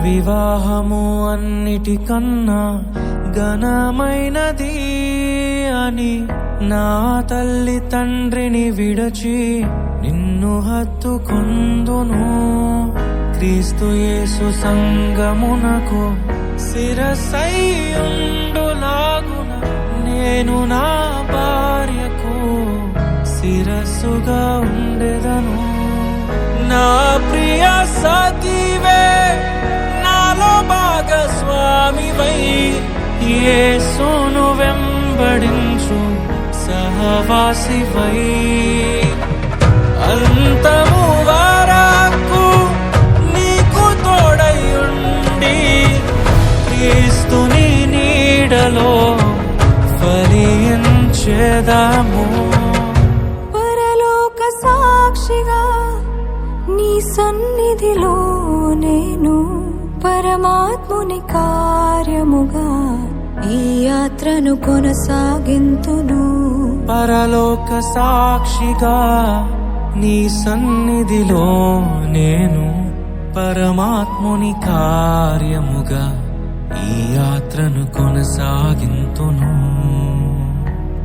వివాహము అన్నిటికన్నా ఘనమైనది అని నా తల్లి తండ్రిని విడచి నిన్ను హత్తుకొందును. క్రీస్తు యేసు సంగమునకు శిరస్సైయుండులాగున నేను నా భార్యకు శిరస్సుగా ఉండెదను. నా ప్రియ సఖివే నాలో భాగస్వామివై యేసును వెంబడించు సహవాసివై అంతము వరకు నీకు తోడయుండి క్రీస్తుని నీడలో ఫలించెదము. పరలోక సాక్షిగా నీ సన్నిధిలో నేను పరమాత్ముని కార్యముగా ఈ యాత్రను కొనసాగింతును. పరలోక సాక్షిగా నీ సన్నిధిలో నేను పరమాత్ముని కార్యముగా ఈ యాత్రను కొనసాగింతును.